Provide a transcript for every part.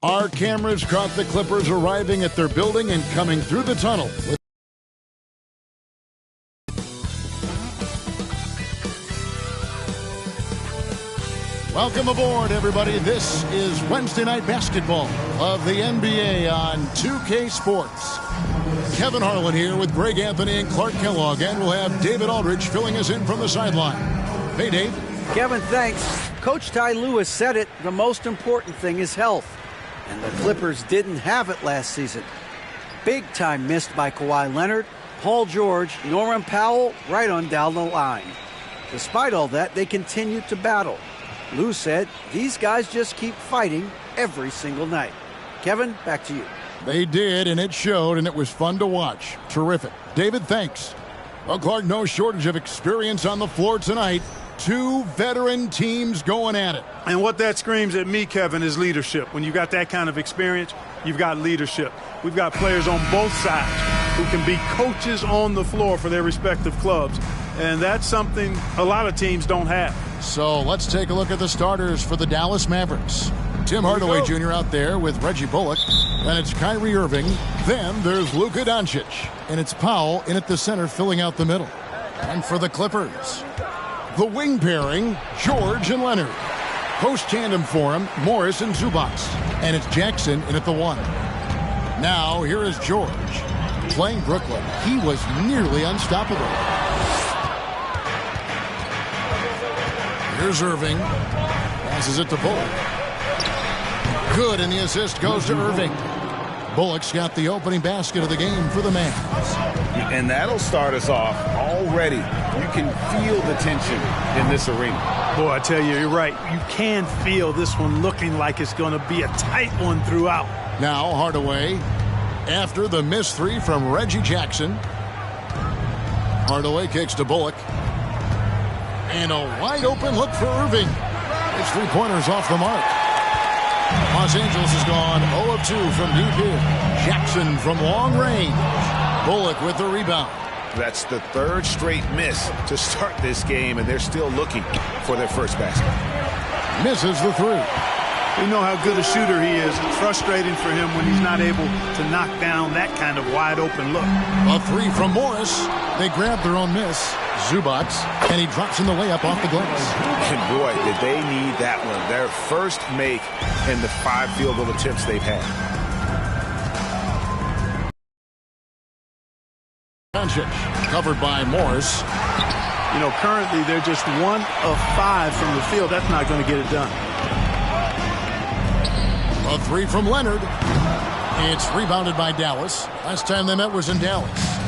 Our cameras caught the Clippers arriving at their building and coming through the tunnel. Welcome aboard, everybody. This is Wednesday Night Basketball of the NBA on 2K Sports. Kevin Harlan here with Greg Anthony and Clark Kellogg, and we'll have David Aldridge filling us in from the sideline. Hey, Dave. Kevin, thanks. Coach Ty Lewis said it. The most important thing is health. And the Clippers didn't have it last season. Big time missed by Kawhi Leonard, Paul George, Norman Powell, right on down the line. Despite all that, they continued to battle. Lou said these guys just keep fighting every single night. Kevin, back to you. They did, and it showed, and it was fun to watch. Terrific. David, thanks. Well, Clark, no shortage of experience on the floor tonight. Two veteran teams going at it. And what that screams at me, Kevin, is leadership. When you've got that kind of experience, you've got leadership. We've got players on both sides who can be coaches on the floor for their respective clubs. And that's something a lot of teams don't have. So let's take a look at the starters for the Dallas Mavericks. Tim Hardaway Jr. out there with Reggie Bullock. Then it's Kyrie Irving. Then there's Luka Doncic. And it's Powell in at the center filling out the middle. And for the Clippers, the wing pairing, George and Leonard. Post tandem for him, Morris and Zubac. And it's Jackson in at the one. Now here is George. Playing Brooklyn, he was nearly unstoppable. Here's Irving. Passes it to Bullock. Good, and the assist goes to Irving. Bullock's got the opening basket of the game for the Mavs. And that'll start us off already. You can feel the tension in this arena. Boy, I tell you, you're right. You can feel this one looking like it's going to be a tight one throughout. Now Hardaway, after the missed three from Reggie Jackson. Hardaway kicks to Bullock. And a wide open look for Irving. His three-pointers off the mark. Los Angeles has gone 0 of 2 from deep here. Jackson from long range. Bullock with the rebound. That's the third straight miss to start this game, and they're still looking for their first basket. Misses the three. We know how good a shooter he is. It's frustrating for him when he's not able to knock down that kind of wide open look. A three from Morris. They grab their own miss. Zubac, and he drops in the layup off the glass. And boy, did they need that one. Their first make in the 5 field goal attempts they've had. Doncic, covered by Morris. You know, currently they're just 1 of 5 from the field. That's not going to get it done. A three from Leonard. It's rebounded by Dallas. Last time they met was in Dallas.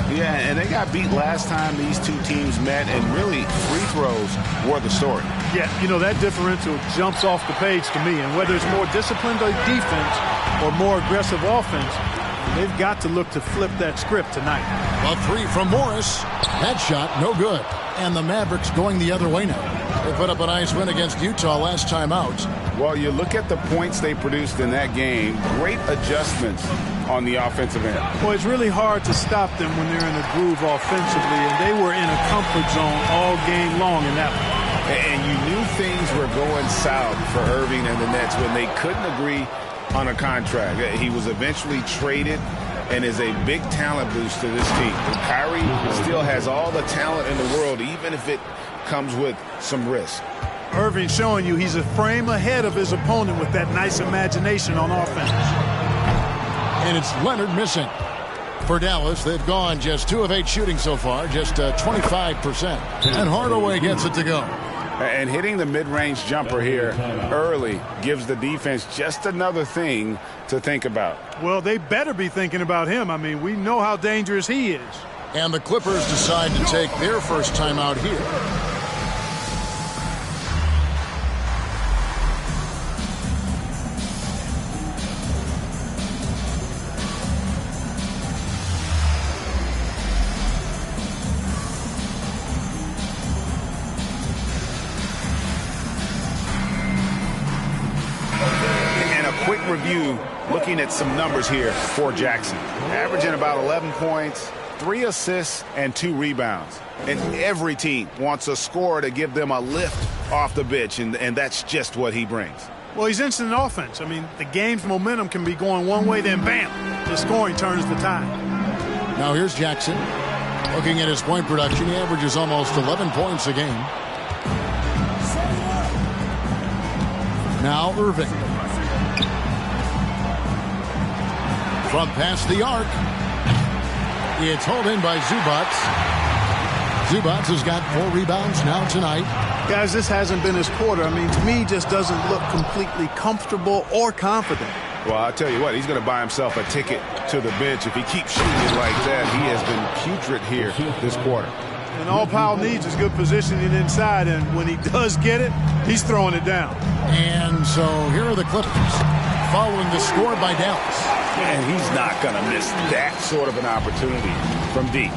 Yeah, and they got beat last time these two teams met, and really free throws were the story. Yeah, you know, that differential jumps off the page to me, and whether it's more disciplined defense or more aggressive offense, they've got to look to flip that script tonight. A three from Morris. That shot, no good. And the Mavericks going the other way now. They put up a nice win against Utah last time out. Well, you look at the points they produced in that game. Great adjustments on the offensive end. Well, it's really hard to stop them when they're in a groove offensively, and they were in a comfort zone all game long in that one. And you knew things were going south for Irving and the Nets when they couldn't agree on a contract. He was eventually traded and is a big talent boost to this team. Kyrie still has all the talent in the world, even if it comes with some risk. Irving showing you he's a frame ahead of his opponent with that nice imagination on offense. And it's Leonard missing. For Dallas, they've gone just 2 of 8 shooting so far, just 25%. And Hardaway gets it to go. And hitting the mid-range jumper here early gives the defense just another thing to think about. Well, they better be thinking about him. I mean, we know how dangerous he is. And the Clippers decide to take their first time out here. Quick review, looking at some numbers here for Jackson. Averaging about 11 points, 3 assists, and 2 rebounds. And every team wants a scorer to give them a lift off the bench, and that's just what he brings. Well, he's instant offense. I mean, the game's momentum can be going one way, then bam, his scoring turns the tide. Now here's Jackson. Looking at his point production, he averages almost 11 points a game. Now Irving. From past the arc. It's hauled in by Zubats. Zubats has got 4 rebounds now tonight. Guys, this hasn't been his quarter. I mean, to me, he just doesn't look completely comfortable or confident. Well, I'll tell you what, he's going to buy himself a ticket to the bench. If he keeps shooting it like that, he has been putrid here this quarter. And all Powell needs is good positioning inside, and when he does get it, he's throwing it down. And so here are the Clippers following the score by Dallas. And he's not going to miss that sort of an opportunity from deep.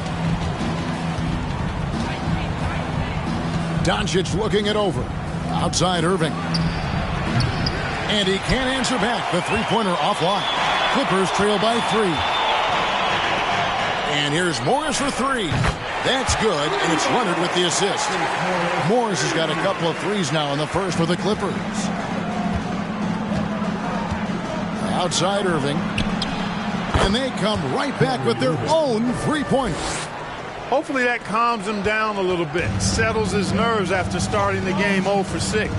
Doncic looking it over. Outside Irving. And he can't answer back. The three-pointer offline. Clippers trail by 3. And here's Morris for 3. That's good, and it's Leonard with the assist. Morris has got a couple of threes now in the first for the Clippers. Outside Irving. And they come right back with their own three-pointer. Hopefully that calms him down a little bit, settles his nerves after starting the game 0 for 6.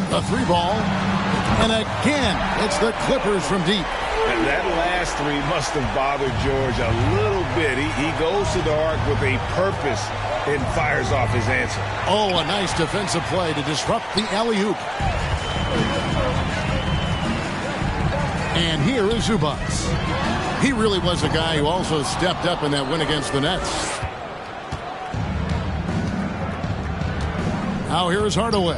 The 3 ball. And again, it's the Clippers from deep. And that last 3 must have bothered George a little bit. He goes to the arc with a purpose and fires off his answer. Oh, a nice defensive play to disrupt the alley-oop. And here is Zubats. He really was a guy who also stepped up in that win against the Nets. Now here is Hardaway.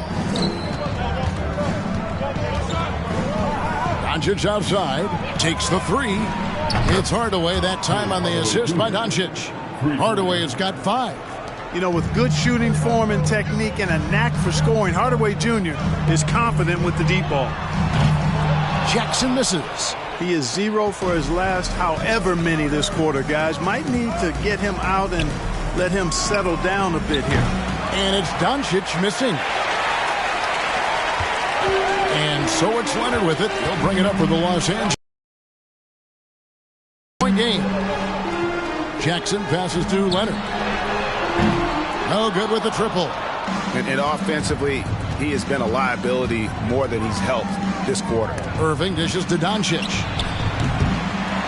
Doncic outside. Takes the 3. It's Hardaway that time on the assist by Doncic. Hardaway has got 5. You know, with good shooting form and technique and a knack for scoring, Hardaway Jr. is confident with the deep ball. Jackson misses. He is 0 for his last however many this quarter, guys. Might need to get him out and let him settle down a bit here. And it's Doncic missing. And so it's Leonard with it. He'll bring it up for the Los Angeles point game. Jackson passes to Leonard. No good with the triple. And offensively, he has been a liability more than he's helped this quarter. Irving dishes to Doncic.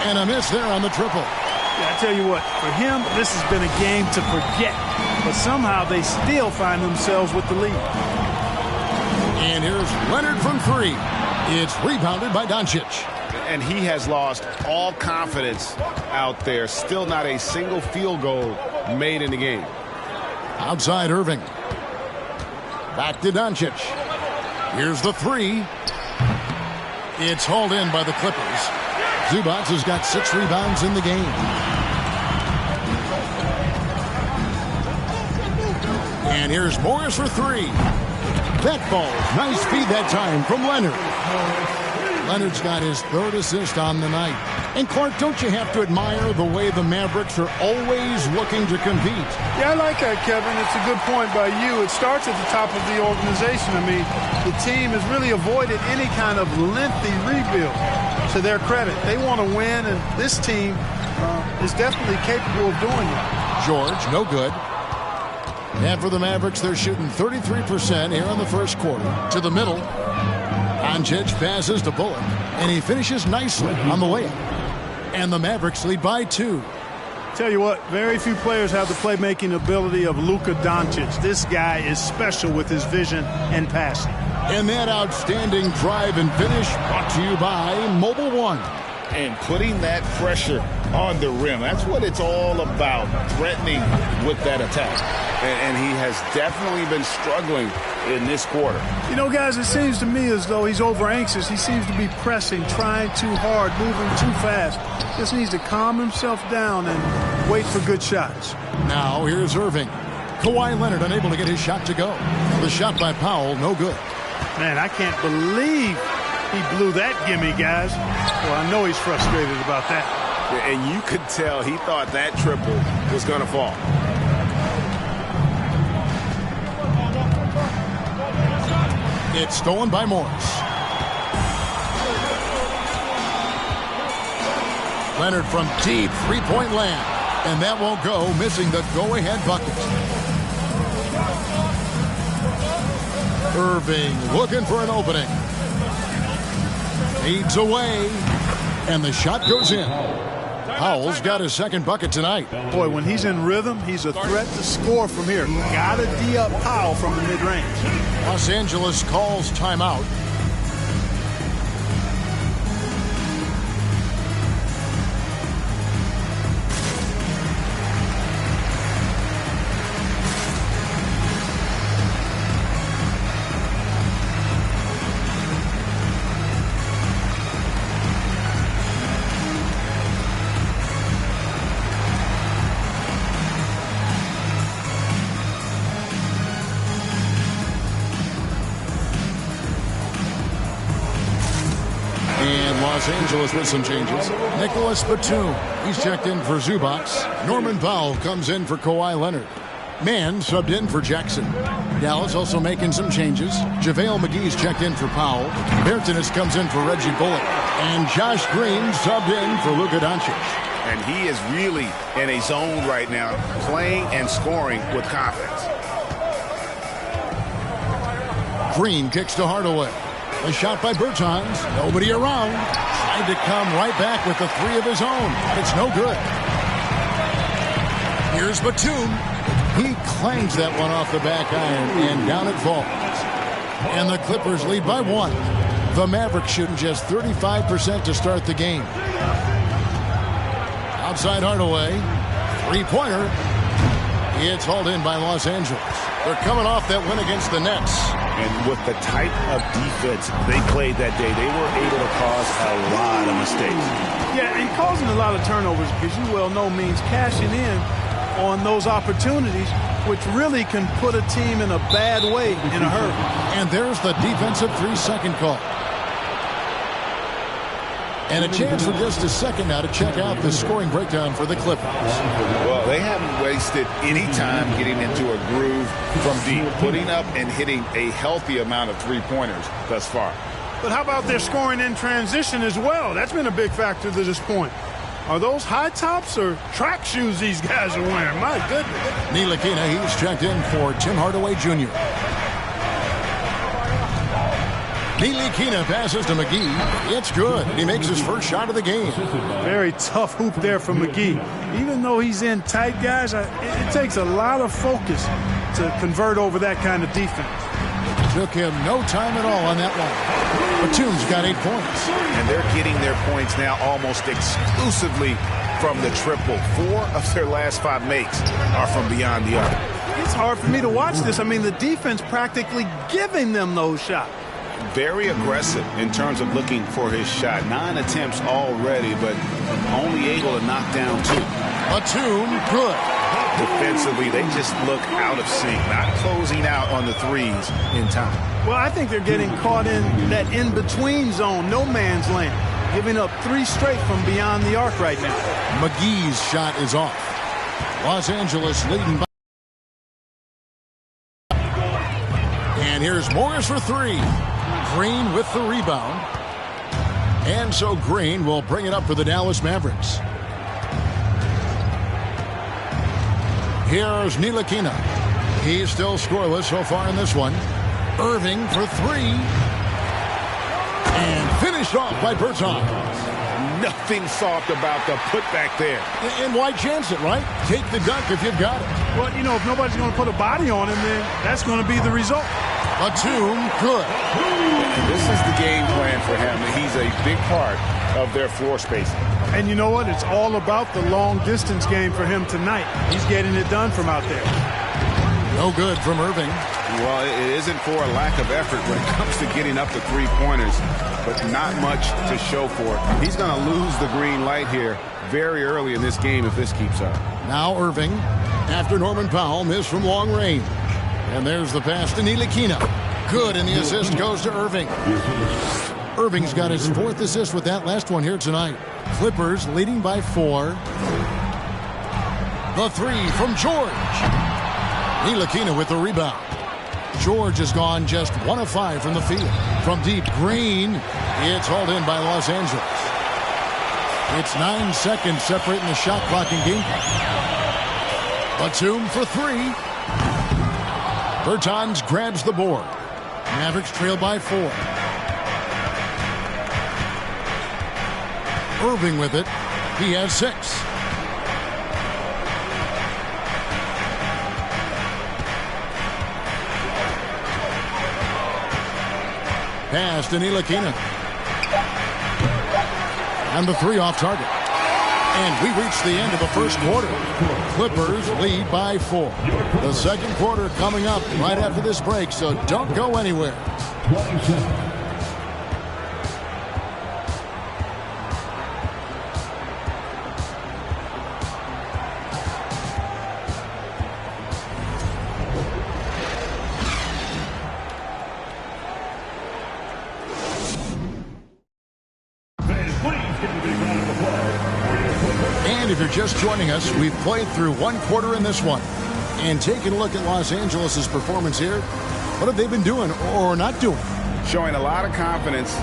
And a miss there on the triple. Yeah, I tell you what, for him, this has been a game to forget. But somehow they still find themselves with the lead. And here's Leonard from 3. It's rebounded by Doncic. And he has lost all confidence out there. Still not a single field goal made in the game. Outside Irving. Back to Doncic. Here's the 3. It's hauled in by the Clippers. Zubats has got 6 rebounds in the game. And here's Morris for 3. That ball, nice feed that time from Leonard. Leonard's got his 3rd assist on the night. And Clark, don't you have to admire the way the Mavericks are always looking to compete? Yeah, I like that, Kevin. It's a good point by you. It starts at the top of the organization. I mean, the team has really avoided any kind of lengthy rebuild. To their credit, they want to win, and this team is definitely capable of doing it. George, no good. And for the Mavericks, they're shooting 33% here in the first quarter. To the middle. Doncic passes to Bullock, and he finishes nicely on the layup. And the Mavericks lead by 2. Tell you what, very few players have the playmaking ability of Luka Doncic. This guy is special with his vision and passing. And that outstanding drive and finish brought to you by Mobile One. And putting that pressure on the rim. That's what it's all about, threatening with that attack. And he has definitely been struggling in this quarter. You know, guys, it seems to me as though he's over-anxious. He seems to be pressing, trying too hard, moving too fast. Just needs to calm himself down and wait for good shots. Now here's Irving. Kawhi Leonard unable to get his shot to go. The shot by Powell, no good. Man, I can't believe he blew that gimme, guys. Well, I know he's frustrated about that. And you could tell he thought that triple was going to fall. It's stolen by Morris. Leonard from deep three-point land. And that won't go, missing the go-ahead bucket. Irving looking for an opening. Feeds away. And the shot goes in. Powell's got his second bucket tonight. Boy, when he's in rhythm, he's a threat to score from here. Gotta D up Powell from the mid-range. Los Angeles calls timeout. Los Angeles with some changes. Nicholas Batum, he's checked in for Zubac. Norman Powell comes in for Kawhi Leonard. Mann subbed in for Jackson. Dallas also making some changes. JaVale McGee's checked in for Powell. Bertanis comes in for Reggie Bullock. And Josh Green subbed in for Luka Doncic. And he is really in a zone right now, playing and scoring with confidence. Green kicks to Hardaway. A shot by Bertans. Nobody around. Tried to come right back with the three of his own. It's no good. Here's Batum. He clangs that one off the back iron, and down it falls. And the Clippers lead by 1. The Mavericks shooting just 35% to start the game. Outside Hardaway. Three-pointer. It's hauled in by Los Angeles. They're coming off that win against the Nets. And with the type of defense they played that day, they were able to cause a lot of mistakes. Yeah, and causing a lot of turnovers, as you well know, means cashing in on those opportunities, which really can put a team in a bad way in a hurry. And there's the defensive 3-second call. And a chance for just a second now to check out the scoring breakdown for the Clippers. Well, they haven't wasted any time getting into a groove from deep, putting up and hitting a healthy amount of three-pointers thus far. But how about their scoring in transition as well? That's been a big factor to this point. Are those high tops or track shoes these guys are wearing? My goodness. Ntilikina, he's checked in for Tim Hardaway Jr. Ntilikina passes to McGee. It's good. He makes his first shot of the game. Very tough hoop there from McGee. Even though he's in tight, guys, it takes a lot of focus to convert over that kind of defense. Took him no time at all on that one. Batum's got 8 points. And they're getting their points now almost exclusively from the triple. 4 of their last 5 makes are from beyond the arc. It's hard for me to watch this. I mean, the defense practically giving them those shots. Very aggressive in terms of looking for his shot. 9 attempts already, but only able to knock down 2. Batum, good. Defensively, they just look out of sync, not closing out on the threes in time. Well, I think they're getting caught in that in-between zone, no man's land, giving up 3 straight from beyond the arc right now. McGee's shot is off. Los Angeles leading by. And here's Morris for 3. Green with the rebound. And so Green will bring it up for the Dallas Mavericks. Here's Ntilikina. He's still scoreless so far in this one. Irving for 3. And finished off by Bertans. Nothing soft about the putback there. And why chance it, right? Take the dunk if you've got it. Well, you know, if nobody's going to put a body on him, then that's going to be the result. Batum, good. And this is the game plan for him. He's a big part of their floor spacing. And you know what? It's all about the long-distance game for him tonight. He's getting it done from out there. No good from Irving. Well, it isn't for a lack of effort when it comes to getting up the three-pointers, but not much to show for it. He's going to lose the green light here very early in this game if this keeps up. Now Irving, after Norman Powell missed from long range. And there's the pass to Ntilikina. Good, and the assist goes to Irving. Irving's got his 4th assist with that last one here tonight. Clippers leading by 4. The 3 from George. Ntilikina with the rebound. George has gone just 1 of 5 from the field. From deep, Green. It's hauled in by Los Angeles. It's 9 seconds separating the shot clock and game clock. Batum for 3. Bertans grabs the board. Mavericks trail by 4. Irving with it. He has 6. Pass to Ntilikina. And the 3 off target. And we reach the end of the first quarter. Clippers lead by 4. The second quarter coming up right after this break, so don't go anywhere. And if you're just joining us, we've played through 1 quarter in this one. And taking a look at Los Angeles' performance here, what have they been doing or not doing? Showing a lot of confidence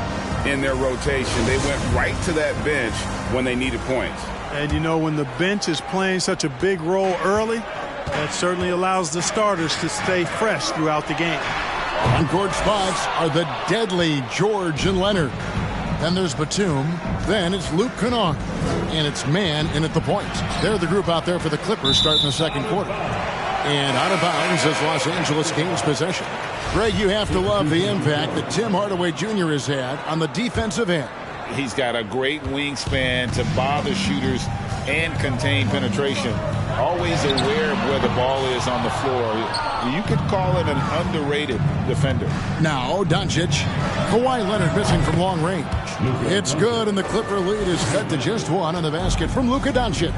in their rotation. They went right to that bench when they needed points. And, you know, when the bench is playing such a big role early, that certainly allows the starters to stay fresh throughout the game. On-court spots are the deadly George and Leonard. Then there's Batum. Then it's Luke Kennard. And it's man in at the point. They're the group out there for the Clippers starting the second quarter. And out of bounds as Los Angeles gains possession. Greg, you have to love the impact that Tim Hardaway Jr. has had on the defensive end. He's got a great wingspan to bother shooters and contain penetration. Always aware of where the ball is on the floor. You could call him an underrated defender. Now, Doncic. Kawhi Leonard missing from long range. It's good, and the Clipper lead is cut to just 1 on the basket from Luka Doncic.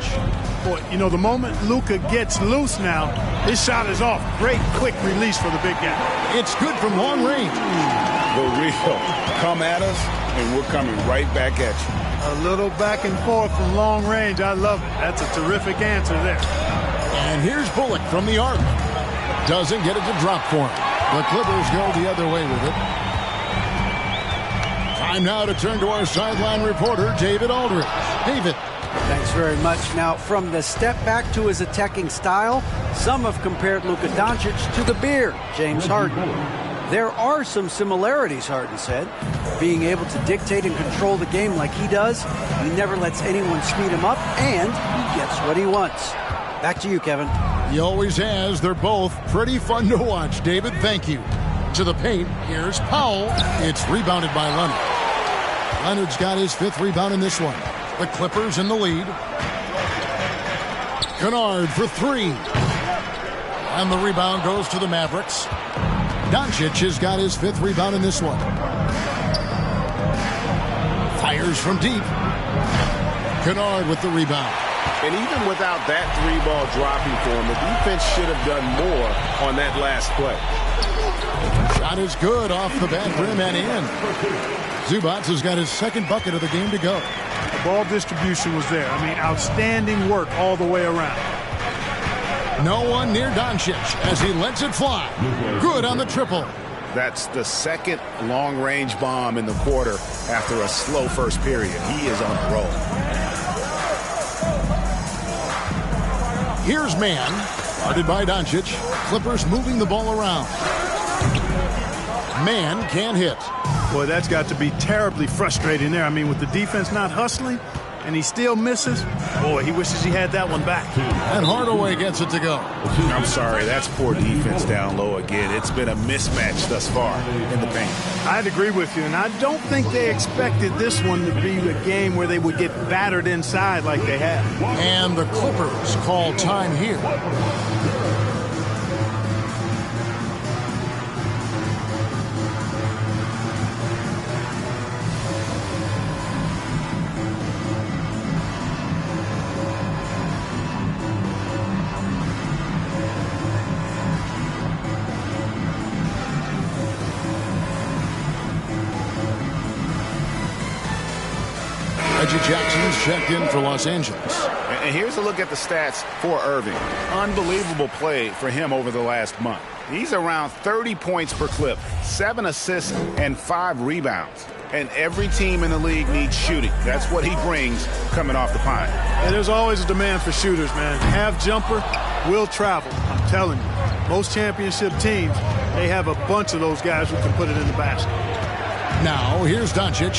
Boy, you know, the moment Luka gets loose now, his shot is off. Great quick release for the big guy. It's good from long range. The real come at us, and we're coming right back at you. A little back and forth from long range. I love it. That's a terrific answer there. And here's Bullock from the arc. Doesn't get it to drop for him. The Clippers go the other way with it. Time now to turn to our sideline reporter, David Aldridge. David. Thanks very much. Now, from the step back to his attacking style, some have compared Luka Doncic to the Beard, James Harden. There are some similarities, Harden said. Being able to dictate and control the game like he does, he never lets anyone speed him up, and he gets what he wants. Back to you, Kevin. He always has. They're both pretty fun to watch. David, thank you. To the paint, here's Powell. It's rebounded by Leonard. Leonard's got his 5th rebound in this one. The Clippers in the lead. Kennard for 3. And the rebound goes to the Mavericks. Doncic has got his 5th rebound in this one. Fires from deep. Kennard with the rebound. And even without that 3-ball dropping for him, the defense should have done more on that last play. Shot is good off the back rim and in. Zubac has got his 2nd bucket of the game to go. The ball distribution was there. I mean, outstanding work all the way around. No one near Doncic as he lets it fly. Good on the triple. That's the 2nd long-range bomb in the quarter after a slow first period. He is on a roll. Here's man, guarded by Doncic. Clippers moving the ball around. Man can't hit. Boy, that's got to be terribly frustrating there. I mean, with the defense not hustling, and he still misses. Boy, he wishes he had that one back. And Hardaway gets it to go. I'm sorry, that's poor defense down low again. It's been a mismatch thus far in the paint. I'd agree with you, and I don't think they expected this one to be a game where they would get battered inside like they have. And the Clippers call time here. Reggie Jackson's checked in for Los Angeles. And here's a look at the stats for Irving. Unbelievable play for him over the last month. He's around 30 points per clip, 7 assists, and 5 rebounds. And every team in the league needs shooting. That's what he brings coming off the pine. And there's always a demand for shooters, man. Half jumper will travel. I'm telling you. Most championship teams, they have a bunch of those guys who can put it in the basket. Now, here's Doncic.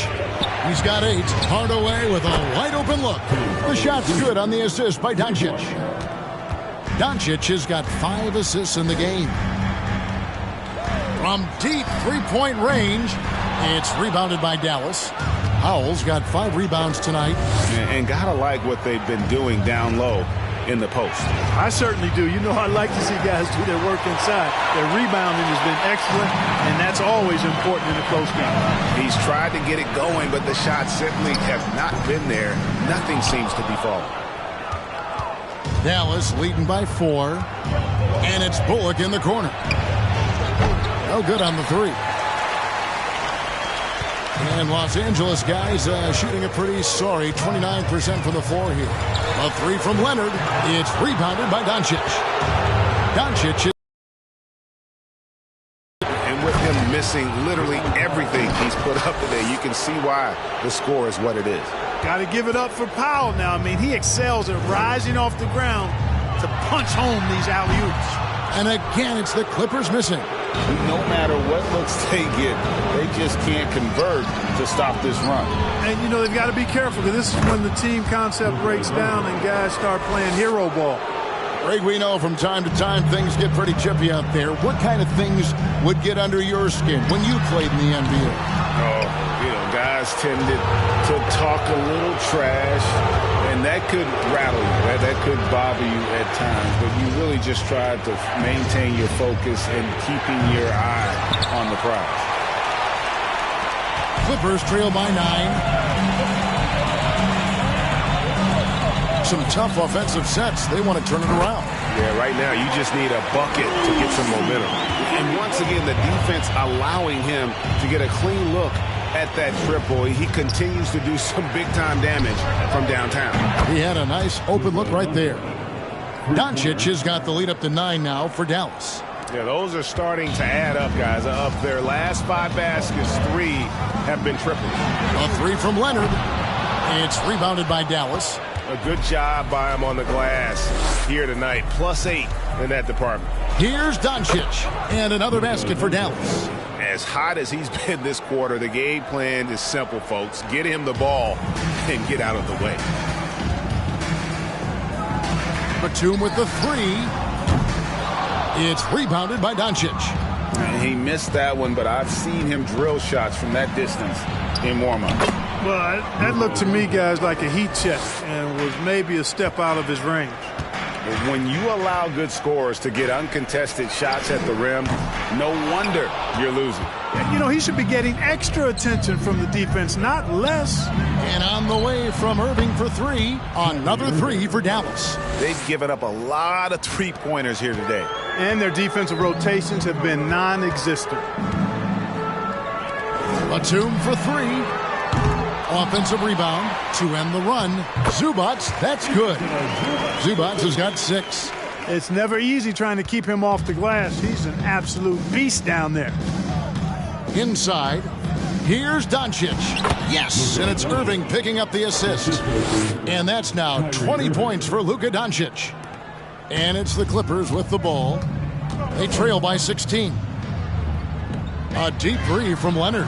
He's got 8. Hardaway with a wide-open look. The shot's good on the assist by Doncic. Doncic has got 5 assists in the game. From deep three-point range, it's rebounded by Dallas. Howell's got 5 rebounds tonight. And gotta like what they've been doing down low in the post. I certainly do. You know, I like to see guys do their work inside. Their rebounding has been excellent, and that's always important in a close game. He's tried to get it going, but the shots simply have not been there. Nothing seems to be falling. Dallas leading by 4, and it's Bullock in the corner. No good on the 3. And Los Angeles guys shooting a pretty sorry 29% from the floor here. A 3 from Leonard. It's rebounded by Doncic. Doncic. And with him missing literally everything he's put up today, you can see why the score is what it is. Got to give it up for Powell now. I mean, he excels at rising off the ground to punch home these alley-oops. And again, it's the Clippers missing. No matter what looks they get, they just can't convert to stop this run. And, you know, they've got to be careful because this is when the team concept breaks down and guys start playing hero ball. Greg, we know from time to time things get pretty chippy out there. What kind of things would get under your skin when you played in the NBA? Oh, you know, guys tended to talk a little trash, and that could rattle you. That could bother you at times, but you really just tried to maintain your focus and keeping your eye on the prize. Clippers trail by 9. Some tough offensive sets. They want to turn it around. Yeah, right now you just need a bucket to get some momentum. And once again, the defense allowing him to get a clean look at that triple. He continues to do some big-time damage from downtown. He had a nice open look right there. Doncic has got the lead up to 9 now for Dallas. Yeah, those are starting to add up, guys. Of their last 5 baskets, 3 have been triples. A 3 from Leonard. It's rebounded by Dallas. A good job by him on the glass here tonight. +8 in that department. Here's Doncic. And another basket for Dallas. As hot as he's been this quarter, the game plan is simple, folks. Get him the ball and get out of the way. Batum with the 3. It's rebounded by Doncic. He missed that one, but I've seen him drill shots from that distance in warm-up. Well, that looked to me, guys, like a heat check and was maybe a step out of his range. When you allow good scorers to get uncontested shots at the rim, no wonder you're losing. You know, he should be getting extra attention from the defense, not less. And on the way from Irving for 3. Another 3 for Dallas. They've given up a lot of three-pointers here today. And their defensive rotations have been non-existent. Batum for 3. Offensive rebound to end the run. Zubac, that's good. Zubac has got 6. It's never easy trying to keep him off the glass. He's an absolute beast down there. Inside, here's Doncic. Yes, and it's Irving picking up the assist. And that's now 20 points for Luka Doncic. And it's the Clippers with the ball. They trail by 16. A deep 3 from Leonard.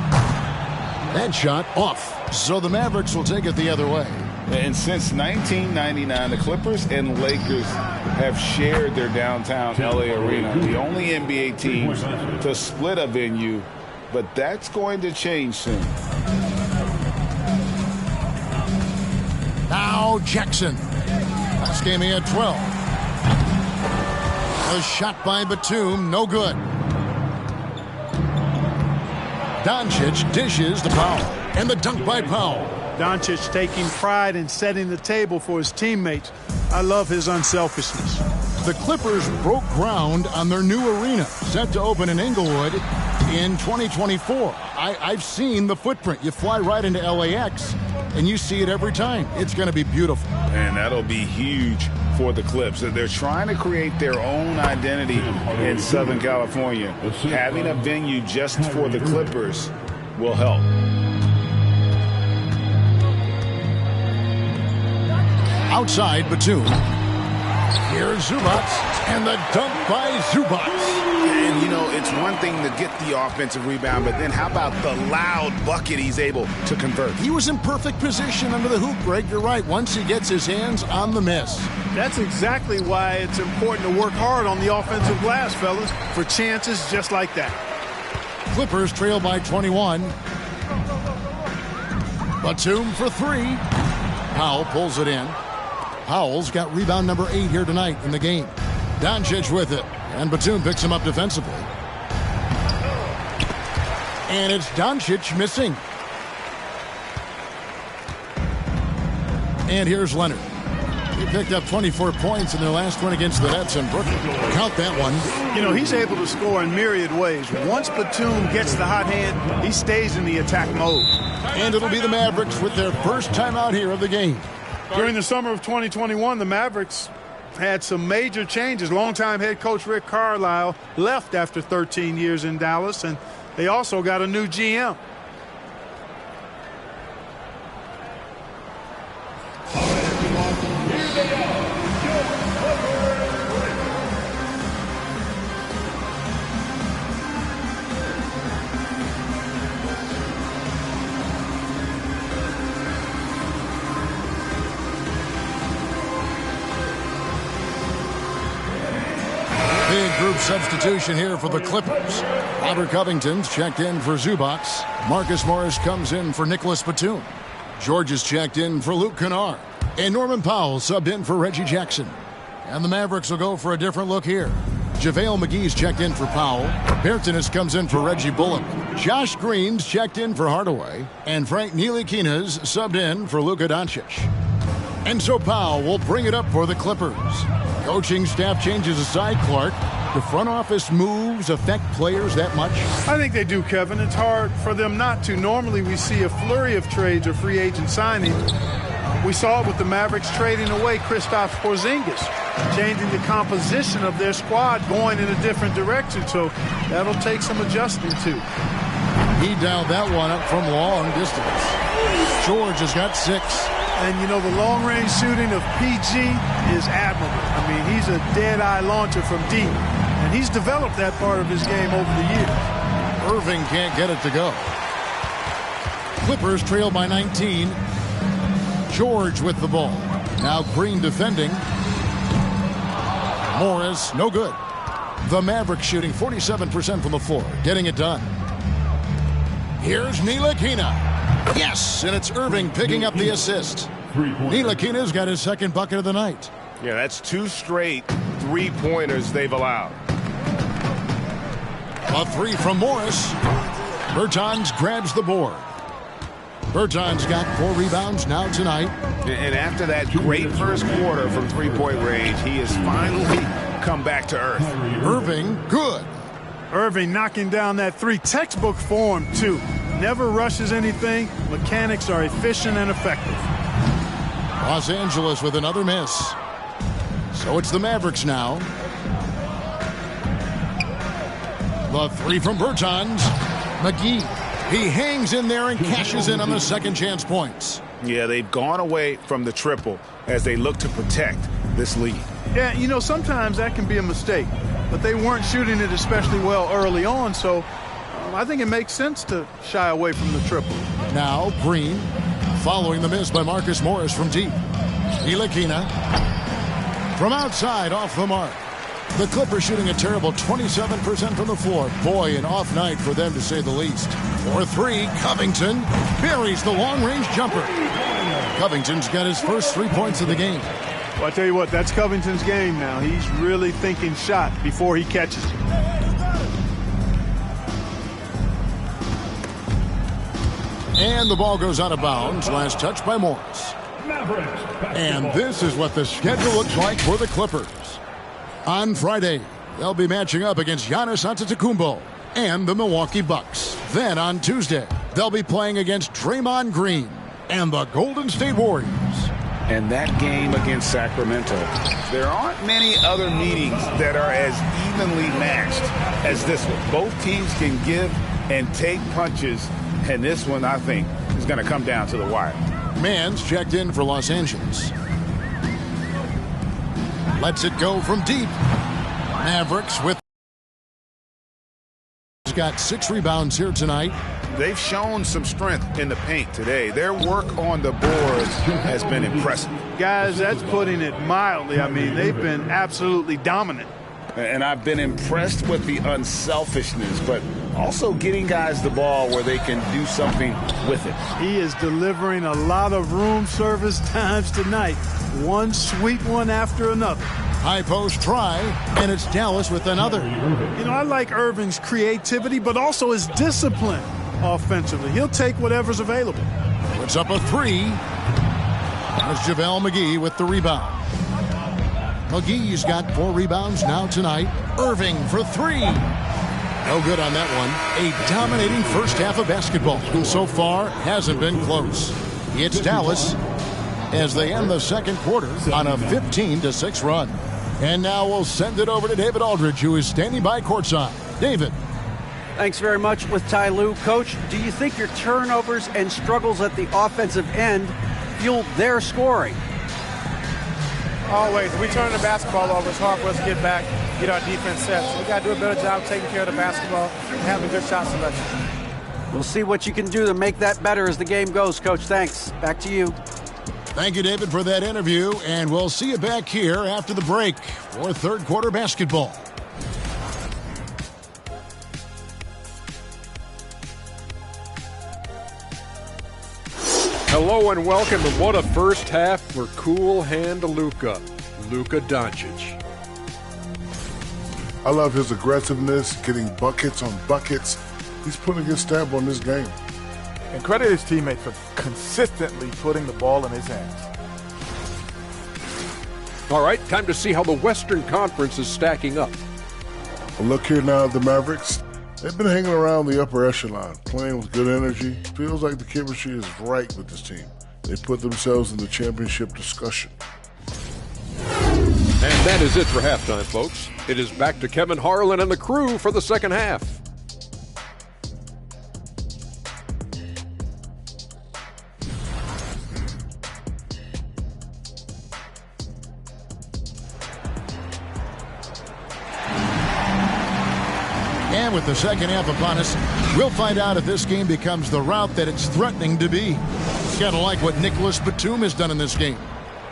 That shot off. So the Mavericks will take it the other way. And since 1999, the Clippers and Lakers have shared their downtown LA arena. The only NBA teams to split a venue, but that's going to change soon. Now Jackson. Last game he had 12. A shot by Batum, no good. Doncic dishes to Powell. And the dunk by Powell. Doncic taking pride in setting the table for his teammates. I love his unselfishness. The Clippers broke ground on their new arena, set to open in Inglewood in 2024. I've seen the footprint. You fly right into LAX. and you see it every time. It's going to be beautiful. And that'll be huge for the Clips. They're trying to create their own identity in Southern California. Having a venue just for the Clippers will help. Outside, Batum. Here's Zubac, and the dunk by Zubac. And, you know, it's one thing to get the offensive rebound, but then how about the loud bucket he's able to convert? He was in perfect position under the hoop, Greg. You're right. Once he gets his hands on the miss. That's exactly why it's important to work hard on the offensive glass, fellas, for chances just like that. Clippers trail by 21. Batum for three. Powell pulls it in. Powell's got rebound number 8 here tonight in the game. Doncic with it. And Batum picks him up defensively. And it's Doncic missing. And here's Leonard. He picked up 24 points in their last one against the Nets in Brooklyn. Count that one. You know, he's able to score in myriad ways. Once Batum gets the hot hand, he stays in the attack mode. And it'll be the Mavericks with their first time out here of the game. During the summer of 2021, the Mavericks had some major changes. Longtime head coach Rick Carlisle left after 13 years in Dallas, and they also got a new GM. Big group substitution here for the Clippers. Robert Covington's checked in for Zubac. Marcus Morris comes in for Nicholas Batum. George is checked in for Luke Kennard. And Norman Powell subbed in for Reggie Jackson. And the Mavericks will go for a different look here. JaVale McGee's checked in for Powell. Bertanis comes in for Reggie Bullock. Josh Green's checked in for Hardaway. And Frank Ntilikina's subbed in for Luka Doncic. And so Powell will bring it up for the Clippers. Coaching staff changes aside, Clark. Do front office moves affect players that much? I think they do, Kevin. It's hard for them not to. Normally we see a flurry of trades or free agent signings. We saw it with the Mavericks trading away Kristaps Porzingis, changing the composition of their squad, going in a different direction. So that'll take some adjusting to. He dialed that one up from long distance. George has got 6. And, you know, the long-range shooting of PG is admirable. I mean, he's a dead-eye launcher from deep. And he's developed that part of his game over the years. Irving can't get it to go. Clippers trail by 19. George with the ball. Now Green defending. Morris, no good. The Mavericks shooting 47% from the floor, getting it done. Here's Ntilikina. Yes, and it's Irving picking up the assist. Ntilikina's got his second bucket of the night. Yeah, that's 2 straight three-pointers they've allowed. A 3 from Morris. Bertans grabs the board. Bertans got 4 rebounds now tonight. And after that great first quarter from three-point range, he has finally come back to earth. Irving, good. Irving knocking down that 3. Textbook form, too. Never rushes anything. Mechanics are efficient and effective. Los Angeles with another miss. So it's the Mavericks now. The 3 from Bertans. McGee. He hangs in there and cashes in on the second chance points. Yeah, they've gone away from the triple as they look to protect this lead. Yeah, you know, sometimes that can be a mistake. But they weren't shooting it especially well early on, so I think it makes sense to shy away from the triple. Now Green, following the miss by Marcus Morris from deep. Ntilikina from outside, off the mark. The Clippers shooting a terrible 27% from the floor. Boy, an off night for them to say the least. For 3, Covington buries the long-range jumper. Covington's got his first 3 points of the game. Well, I tell you what, that's Covington's game now. He's really thinking shot before he catches it. And the ball goes out of bounds. Last touch by Morris. And this is what the schedule looks like for the Clippers. On Friday, they'll be matching up against Giannis Antetokounmpo and the Milwaukee Bucks. Then on Tuesday, they'll be playing against Draymond Green. and the Golden State Warriors. And that game against Sacramento, there aren't many other meetings that are as evenly matched as this one. Both teams can give and take punches, and this one, I think, is going to come down to the wire. Mans checked in for Los Angeles. Lets it go from deep. Mavericks with... He's got 6 rebounds here tonight. They've shown some strength in the paint today. Their work on the boards has been impressive. Guys, that's putting it mildly. I mean, they've been absolutely dominant. And I've been impressed with the unselfishness, but also getting guys the ball where they can do something with it. He is delivering a lot of room service times tonight. One sweet one after another. High post try, and it's Dallas with another. You know, I like Irving's creativity, but also his discipline offensively. He'll take whatever's available. Puts up a 3. There's JaVale McGee with the rebound. McGee's got 4 rebounds now tonight. Irving for 3. No good on that one. A dominating first half of basketball. So far, hasn't been close. It's Dallas as they end the second quarter on a 15-6 run. And now we'll send it over to David Aldridge, who is standing by courtside. David. Thanks very much with Ty Lue. Coach, do you think your turnovers and struggles at the offensive end fueled their scoring? Always. If we turn the basketball over, it's hard for us to get back, get our defense set. So we got to do a better job taking care of the basketball and having good shot selection. We'll see what you can do to make that better as the game goes, Coach. Thanks. Back to you. Thank you, David, for that interview, and we'll see you back here after the break for third quarter basketball. Hello and welcome, and what a first half for cool hand Luka Doncic. I love his aggressiveness, getting buckets on buckets. He's putting his stamp on this game. And credit his teammates for consistently putting the ball in his hands. All right, time to see how the Western Conference is stacking up. Look here now at the Mavericks. They've been hanging around the upper echelon, playing with good energy. Feels like the chemistry is right with this team. They put themselves in the championship discussion. And that is it for halftime, folks. It is back to Kevin Harlan and the crew for the second half. And with the second half upon us, we'll find out if this game becomes the route that it's threatening to be. Kind of like what Nicholas Batum has done in this game.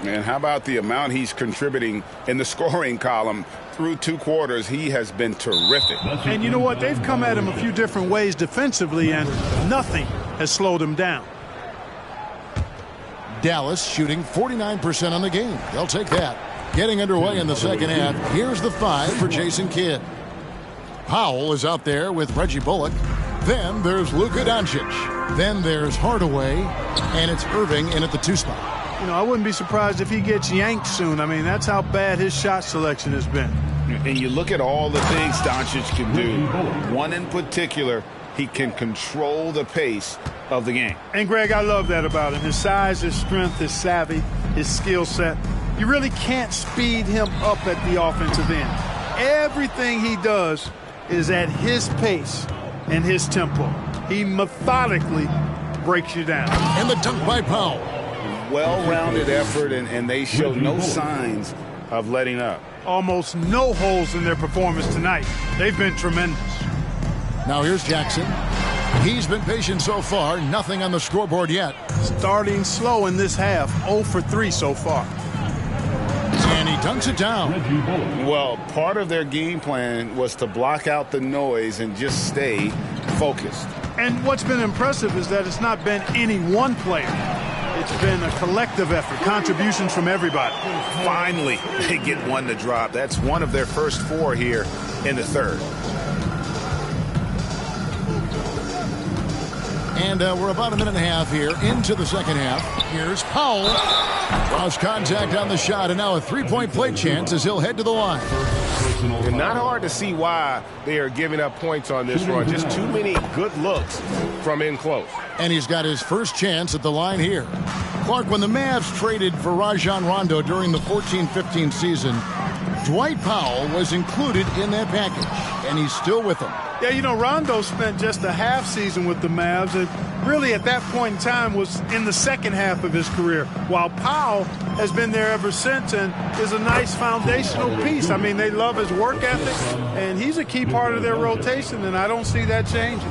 And how about the amount he's contributing in the scoring column through 2 quarters? He has been terrific. And you know what? They've come at him a few different ways defensively, and nothing has slowed him down. Dallas shooting 49% on the game. They'll take that. Getting underway in the second half. Here's the 5 for Jason Kidd. Powell is out there with Reggie Bullock. Then there's Luka Doncic. Then there's Hardaway. And it's Irving in at the 2 spot. You know, I wouldn't be surprised if he gets yanked soon. I mean, that's how bad his shot selection has been. And you look at all the things Doncic can do. One in particular, he can control the pace of the game. And, Greg, I love that about him. His size, his strength, his savvy, his skill set. You really can't speed him up at the offensive end. Everything he does is at his pace and his tempo. He methodically breaks you down. And the dunk by Powell. Well-rounded effort, and they show no signs of letting up. Almost no holes in their performance tonight. They've been tremendous. Now here's Jackson. He's been patient so far. Nothing on the scoreboard yet. Starting slow in this half. 0 for 3 so far. And he dunks it down. Well, part of their game plan was to block out the noise and just stay focused. And what's been impressive is that it's not been any one player. It's been a collective effort, contributions from everybody. Finally, they get one to drop. That's one of their first 4 here in the third. And we're about a minute and a half here into the second half. Here's Powell. Lost contact on the shot, and now a 3-point play chance as he'll head to the line. And not hard to see why they are giving up points on this run. Just too many good looks from in close. And he's got his first chance at the line here. Clark, when the Mavs traded for Rajon Rondo during the 14-15 season, Dwight Powell was included in that package, and he's still with them. Yeah, you know, Rondo spent just a half season with the Mavs, and really at that point in time was in the second half of his career, while Powell has been there ever since and is a nice foundational piece. I mean, they love his work ethic, and he's a key part of their rotation, and I don't see that changing.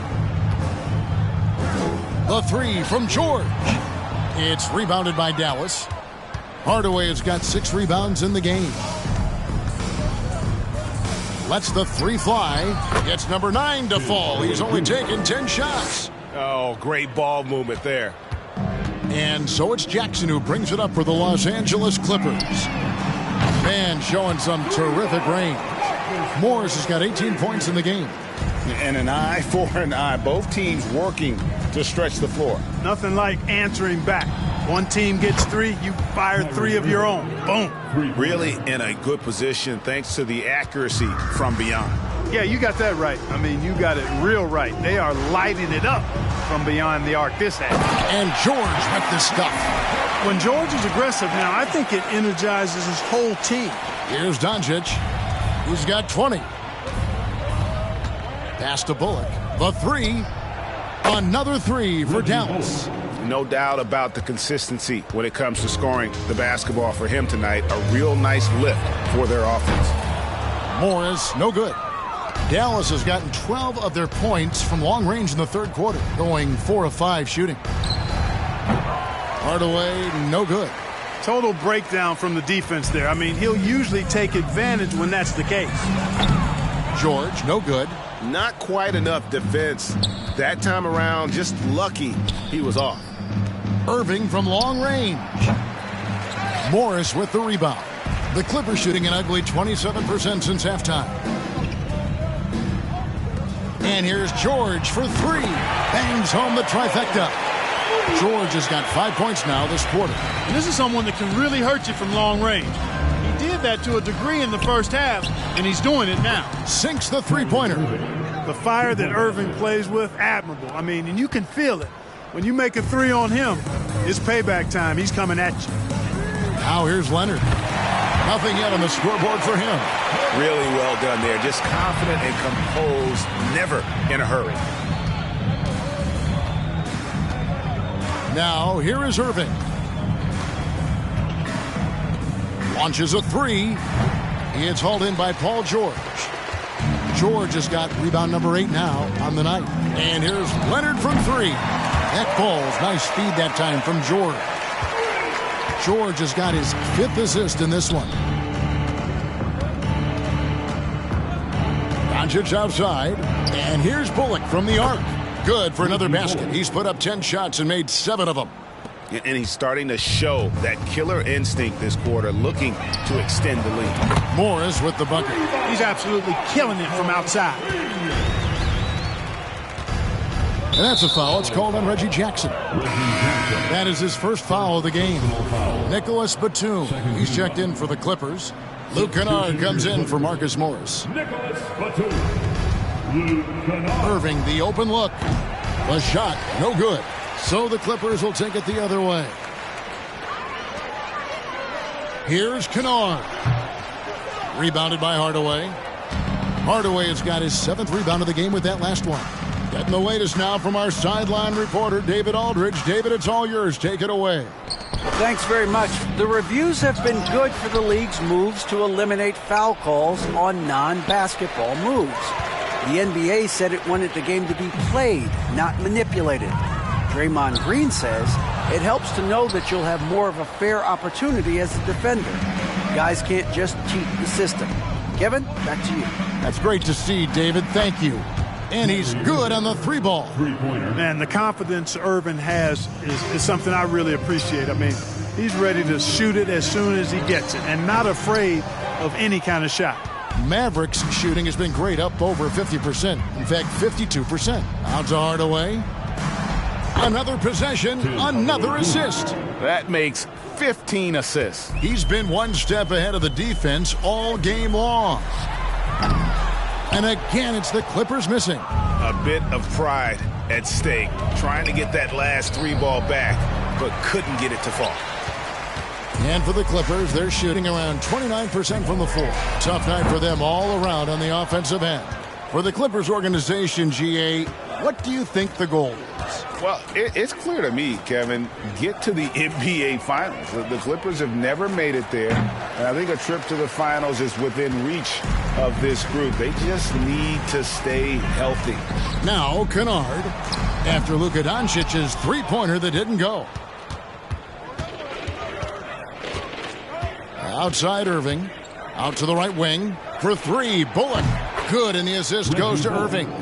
The three from George. It's rebounded by Dallas. Hardaway has got 6 rebounds in the game. Lets the three fly. Gets number 9 to fall. He's only taken 10 shots. Oh, great ball movement there. And so it's Jackson who brings it up for the Los Angeles Clippers. Man, showing some terrific range. Morris has got 18 points in the game. And an eye for an eye. Both teams working to stretch the floor. Nothing like answering back. One team gets 3, you fire 3 of your own. Boom. Really in a good position thanks to the accuracy from beyond. Yeah, you got that right. I mean, you got it real right. They are lighting it up from beyond the arc this half. And George with the stuff. When George is aggressive now, I think it energizes his whole team. Here's Doncic, who's got 20. Pass to Bullock. The 3. Another 3 for Dallas. No doubt about the consistency when it comes to scoring the basketball for him tonight. A real nice lift for their offense. Morris, no good. Dallas has gotten 12 of their points from long range in the third quarter, going 4 of 5 shooting. Hardaway, no good. Total breakdown from the defense there. I mean, he'll usually take advantage when that's the case. George, no good. Not quite enough defense that time around. Just lucky he was off. Irving from long range. Morris with the rebound. The Clippers shooting an ugly 27% since halftime. And here's George for 3. Bangs home the trifecta. George has got 5 points now this quarter. And this is someone that can really hurt you from long range. He did that to a degree in the first half, and he's doing it now. Sinks the three-pointer. The fire that Irving plays with, admirable. I mean, and you can feel it. When you make a 3 on him, it's payback time. He's coming at you. Now here's Leonard. Nothing yet on the scoreboard for him. Really well done there. Just confident and composed, never in a hurry. Now here is Irving. Launches a 3. It's hauled in by Paul George. George has got rebound number 8 now on the night. And here's Leonard from 3. That falls. Nice speed that time from George. George has got his 5th assist in this one. Doncic outside. And here's Bullock from the arc. Good for another basket. He's put up 10 shots and made 7 of them. And he's starting to show that killer instinct this quarter, looking to extend the lead. Morris with the bucket. He's absolutely killing it from outside. And that's a foul. It's called on Reggie Jackson. That is his first foul of the game. Nicholas Batum. He's checked in for the Clippers. Luke Kennard comes in for Marcus Morris. Irving, the open look. The shot, no good. So the Clippers will take it the other way. Here's Kennard. Rebounded by Hardaway. Hardaway has got his 7th rebound of the game with that last one. Getting the latest now from our sideline reporter, David Aldridge. David, it's all yours. Take it away. Thanks very much. The reviews have been good for the league's moves to eliminate foul calls on non-basketball moves. The NBA said it wanted the game to be played, not manipulated. Draymond Green says it helps to know that you'll have more of a fair opportunity as a defender. Guys can't just cheat the system. Kevin, back to you. That's great to see, David. Thank you. And he's good on the 3-ball. Man, the confidence Irving has is something I really appreciate. I mean, he's ready to shoot it as soon as he gets it and not afraid of any kind of shot. Mavericks shooting has been great, up over 50%. In fact, 52%. Out to Hardaway. Another possession, another assist. That makes 15 assists. He's been one step ahead of the defense all game long. And again, it's the Clippers missing. A bit of pride at stake, trying to get that last three ball back, but couldn't get it to fall. And for the Clippers, they're shooting around 29% from the floor. Tough night for them all around on the offensive end. For the Clippers organization, GA, what do you think the goal is? Well, it's clear to me, Kevin, get to the NBA Finals. The Clippers have never made it there, and I think a trip to the Finals is within reach of this group. They just need to stay healthy. Now, Kennard, after Luka Doncic's three-pointer that didn't go. Outside Irving, out to the right wing for three. Bullock, good, and the assist goes to Irving.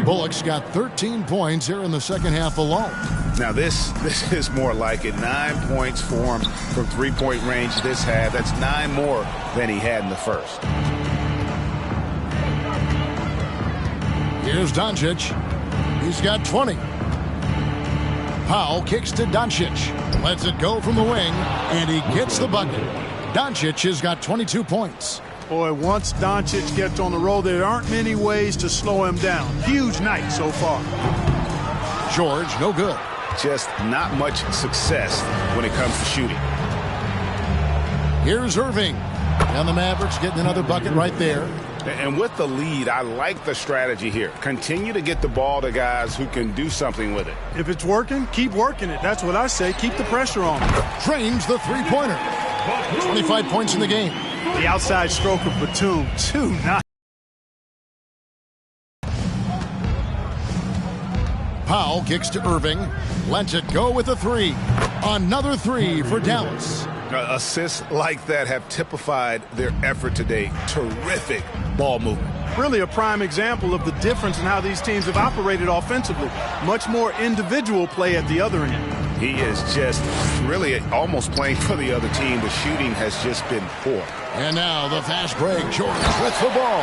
Bullock's got 13 points here in the second half alone. Now this is more like it. 9 points for him from three-point range this half. That's 9 more than he had in the first. Here's Doncic. He's got 20. Powell kicks to Doncic. Lets it go from the wing, and he gets the bucket. Doncic has got 22 points. Boy, once Doncic gets on the roll, there aren't many ways to slow him down. Huge night so far. George, no good. Just not much success when it comes to shooting. Here's Irving. And the Mavericks getting another bucket right there. And with the lead, I like the strategy here. Continue to get the ball to guys who can do something with it. If it's working, keep working it. That's what I say. Keep the pressure on. Drains the three-pointer. 25 points in the game. The outside stroke of Batum, 2-9. Powell kicks to Irving. Lets it go with a three. Another three for Dallas. Assists like that have typified their effort today. Terrific ball movement. Really a prime example of the difference in how these teams have operated offensively. Much more individual play at the other end. He is just really almost playing for the other team. The shooting has just been poor. And now the fast break. George with the ball.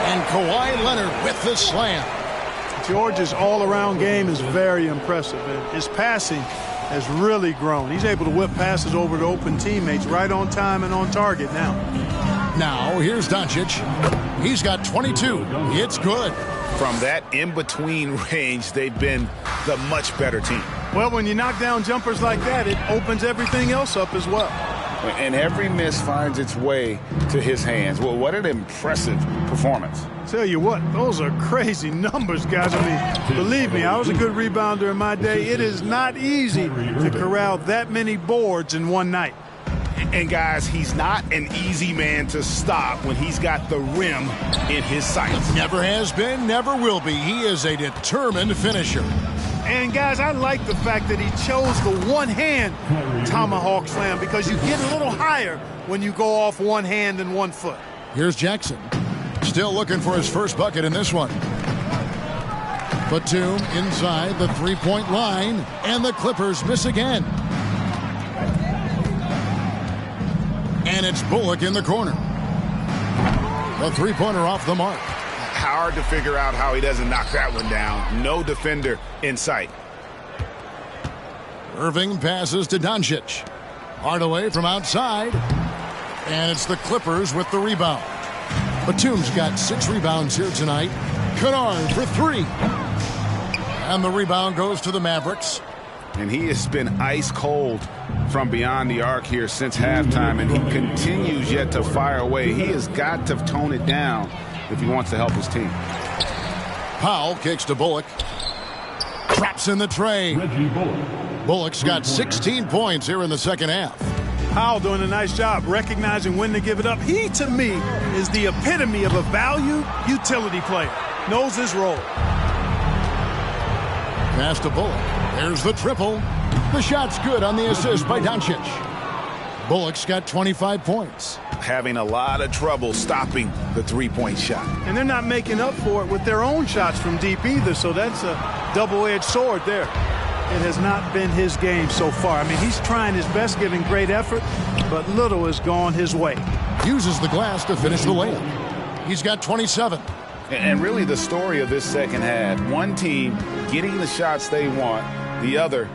And Kawhi Leonard with the slam. George's all-around game is very impressive. And his passing has really grown. He's able to whip passes over to open teammates right on time and on target now. Now here's Doncic. He's got 22. It's good. From that in-between range, they've been the much better team. Well, when you knock down jumpers like that, it opens everything else up as well. And every miss finds its way to his hands. Well, what an impressive performance. Tell you what, those are crazy numbers, guys. I mean, believe me, I was a good rebounder in my day. It is not easy to corral that many boards in one night. And, guys, he's not an easy man to stop when he's got the rim in his sights. Never has been, never will be. He is a determined finisher. And, guys, I like the fact that he chose the one-hand tomahawk slam because you get a little higher when you go off one hand and 1 foot. Here's Jackson. Still looking for his first bucket in this one. Batum inside the three-point line, and the Clippers miss again. And it's Bullock in the corner. The three-pointer off the mark. Hard to figure out how he doesn't knock that one down. No defender in sight. Irving passes to Doncic. Hardaway from outside. And it's the Clippers with the rebound. Batum's got 6 rebounds here tonight. Kennard for 3. And the rebound goes to the Mavericks. And he has been ice cold from beyond the arc here since halftime, and he continues yet to fire away. He has got to tone it down if he wants to help his team. Powell kicks to Bullock. Traps in the tray. Bullock's got 16 points here in the second half. Powell doing a nice job recognizing when to give it up. He, to me, is the epitome of a valued utility player. Knows his role. Pass to Bullock. There's the triple. The shot's good on the assist by Doncic. Bullock's got 25 points. Having a lot of trouble stopping the three-point shot. And they're not making up for it with their own shots from deep either, so that's a double-edged sword there. It has not been his game so far. I mean, he's trying his best, giving great effort, but little has gone his way. Uses the glass to finish the layup. He's got 27. And really the story of this second half, one team getting the shots they want, the other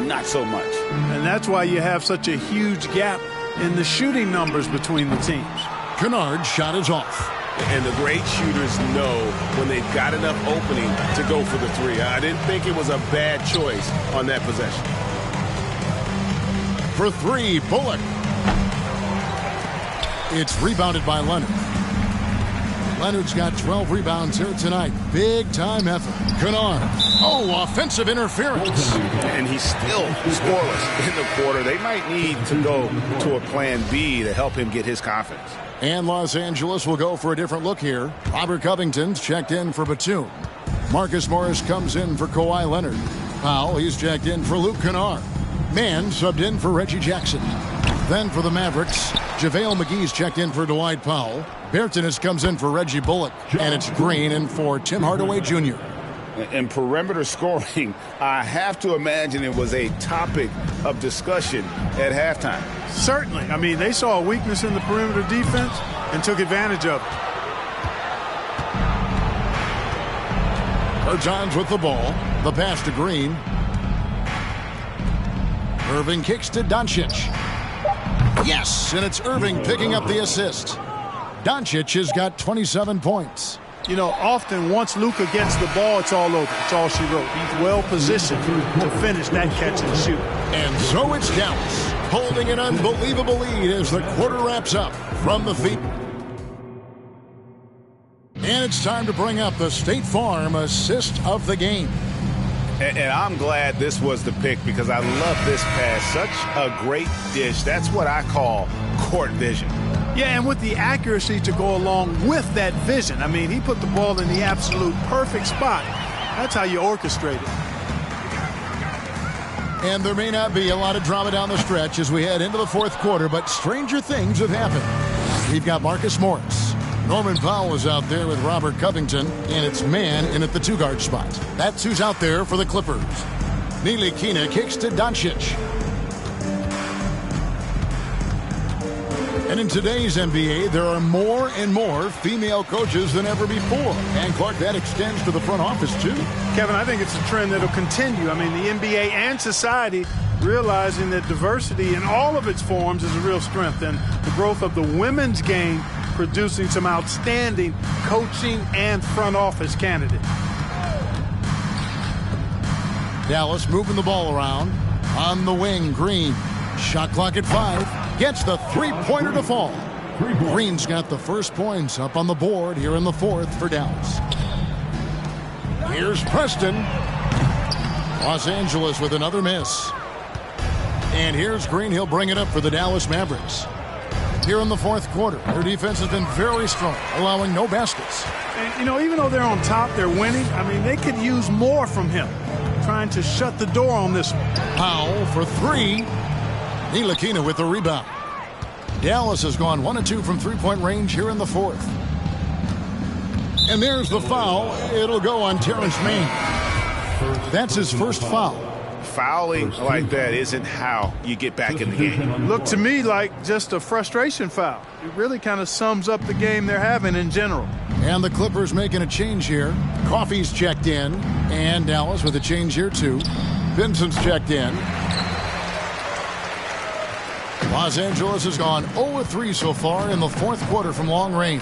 not so much. And that's why you have such a huge gap in the shooting numbers between the teams. Kennard's shot is off. And the great shooters know when they've got enough opening to go for the three. I didn't think it was a bad choice on that possession. For three, Bullock. It's rebounded by Leonard. Leonard's got 12 rebounds here tonight. Big time effort. Kennard. Oh, offensive interference. And he's still scoreless in the quarter. They might need to go to a plan B to help him get his confidence. And Los Angeles will go for a different look here. Robert Covington's checked in for Batum. Marcus Morris comes in for Kawhi Leonard. Powell, he's checked in for Luke Kennard. Mann subbed in for Reggie Jackson. Then for the Mavericks, JaVale McGee's checked in for Dwight Powell. Bertans comes in for Reggie Bullock. And it's Green in for Tim Hardaway Jr. In perimeter scoring, I have to imagine it was a topic of discussion at halftime. Certainly. I mean, they saw a weakness in the perimeter defense and took advantage of it. Bertans with the ball. The pass to Green. Irving kicks to Doncic. Yes, and it's Irving picking up the assist. Doncic has got 27 points. You know, often once Luka gets the ball, it's all over. It's all she wrote. He's well positioned to finish that catch and shoot. And so it's Dallas holding an unbelievable lead as the quarter wraps up from the feet. And it's time to bring up the State Farm assist of the game. And I'm glad this was the pick because I love this pass. Such a great dish. That's what I call court vision. Yeah, and with the accuracy to go along with that vision. I mean, he put the ball in the absolute perfect spot. That's how you orchestrate it. And there may not be a lot of drama down the stretch as we head into the fourth quarter, but stranger things have happened. We've got Marcus Morris. Norman Powell is out there with Robert Covington, and it's Mann in at the two-guard spot. That's who's out there for the Clippers. Ntilikina kicks to Doncic. And in today's NBA, there are more and more female coaches than ever before. And, Clark, that extends to the front office, too. Kevin, I think it's a trend that will continue. I mean, the NBA and society realizing that diversity in all of its forms is a real strength. And the growth of the women's game producing some outstanding coaching and front office candidates. Dallas moving the ball around. On the wing, Green. Shot clock at 5. Gets the three-pointer to fall. Green's got the first points up on the board here in the fourth for Dallas. Here's Preston. Los Angeles with another miss. And here's Green. He'll bring it up for the Dallas Mavericks. Here in the fourth quarter, their defense has been very strong, allowing no baskets. And, you know, even though they're on top, they're winning. I mean, they could use more from him, trying to shut the door on this one. Powell for three. Ntilikina with the rebound. Dallas has gone 1 of 2 from three-point range here in the fourth. And there's the foul. It'll go on Terrence Mann. That's his first foul. Fouling like that isn't how you get back in the game. Looked to me like just a frustration foul. It really kind of sums up the game they're having in general. And the Clippers making a change here. Coffey's checked in. And Dallas with a change here, too. Vincent's checked in. Los Angeles has gone 0-3 so far in the fourth quarter from long range.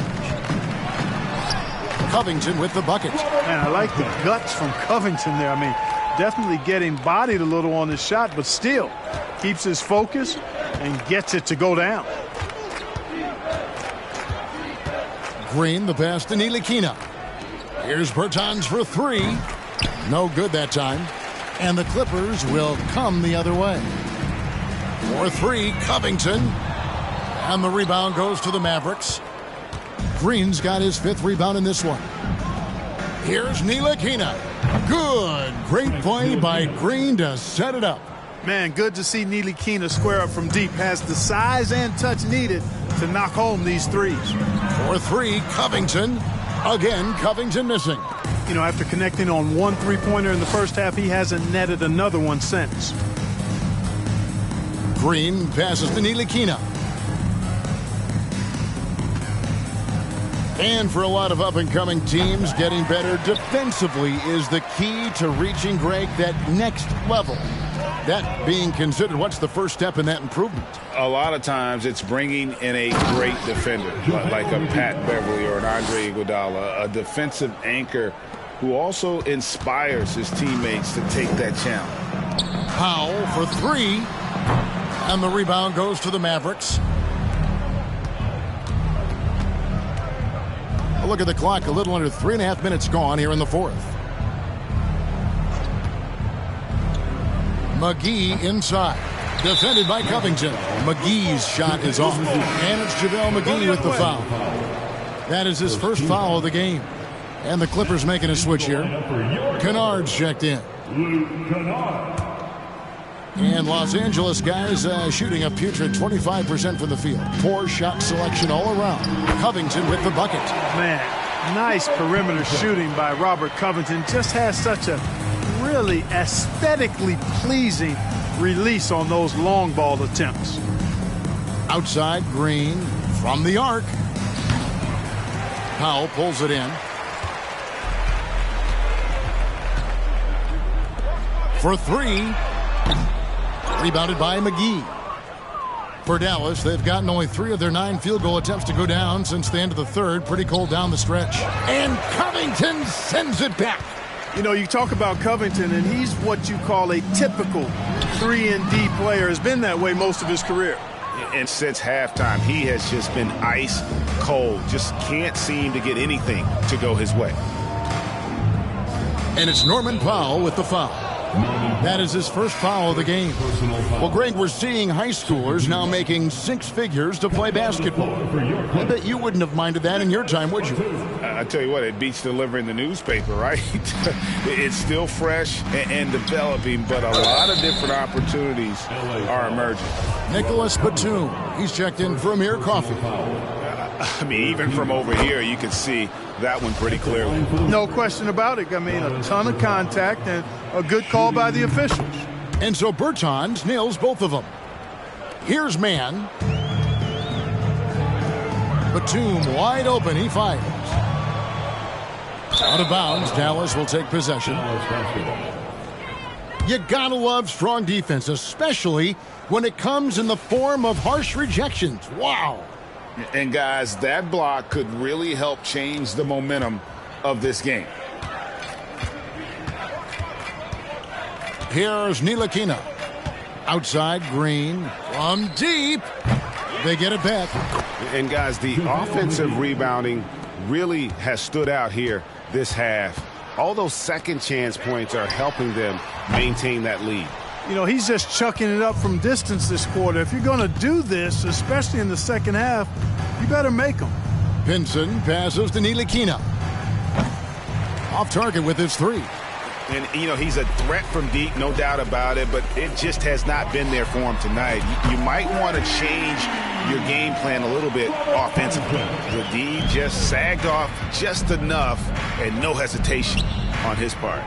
Covington with the bucket. Man, I like the guts from Covington there. I mean, definitely getting bodied a little on his shot, but still keeps his focus and gets it to go down. Green, the pass to Ntilikina. Here's Bertans for three. No good that time. And the Clippers will come the other way. 4-3, Covington. And the rebound goes to the Mavericks. Green's got his fifth rebound in this one. Here's Ntilikina. Good. Great play by Green to set it up. Man, good to see Ntilikina square up from deep. Has the size and touch needed to knock home these threes. 4-3, Covington. Again, Covington missing. You know, after connecting on one three-pointer in the first half, he hasn't netted another one since. Green passes to Ntilikina. And for a lot of up-and-coming teams, getting better defensively is the key to reaching, Greg, that next level. That being considered, what's the first step in that improvement? A lot of times it's bringing in a great defender, like a Pat Beverly or an Andre Iguodala, a defensive anchor who also inspires his teammates to take that challenge. Powell for three, and the rebound goes to the Mavericks. A look at the clock, a little under 3.5 minutes gone here in the fourth. McGee inside. Defended by Covington. McGee's shot is off. And it's JaVale McGee with the foul. That is his first foul of the game. And the Clippers making a switch here. Kennard's checked in. And Los Angeles guys shooting a putrid 25% from the field. Poor shot selection all around. Covington with the bucket. Man, nice perimeter shooting by Robert Covington. Just has such a really aesthetically pleasing release on those long ball attempts. Outside, Green from the arc. Powell pulls it in. For three. Rebounded by McGee. For Dallas, they've gotten only 3 of their 9 field goal attempts to go down since the end of the third. Pretty cold down the stretch. And Covington sends it back. You know, you talk about Covington, and he's what you call a typical 3-and-D player. Has been that way most of his career. And since halftime, he has just been ice cold. Just can't seem to get anything to go his way. And it's Norman Powell with the foul. That is his first foul of the game. Well, Greg, we're seeing high schoolers now making 6 figures to play basketball. I bet you wouldn't have minded that in your time, would you? I tell you what, it beats delivering the newspaper, right? It's still fresh and developing, but a lot of different opportunities are emerging. Nicholas Batum, he's checked in for Amir Coffey. I mean, even from over here, you can see that one pretty clearly. No question about it. I mean, a ton of contact and a good call by the officials. And so Bertans nails both of them. Here's man. Batum wide open. He fires. Out of bounds. Dallas will take possession. You gotta love strong defense, especially when it comes in the form of harsh rejections. Wow. And guys, that block could really help change the momentum of this game. Here's Ntilikina. Outside, Green from deep. They get it back. And guys, the offensive rebounding really has stood out here this half. All those second chance points are helping them maintain that lead. You know, he's just chucking it up from distance this quarter. If you're going to do this, especially in the second half, you better make them. Pinson passes to Ntilikina. Off target with his 3. And, you know, he's a threat from deep, no doubt about it, but it just has not been there for him tonight. You might want to change your game plan a little bit offensively. The D just sagged off just enough and no hesitation on his part.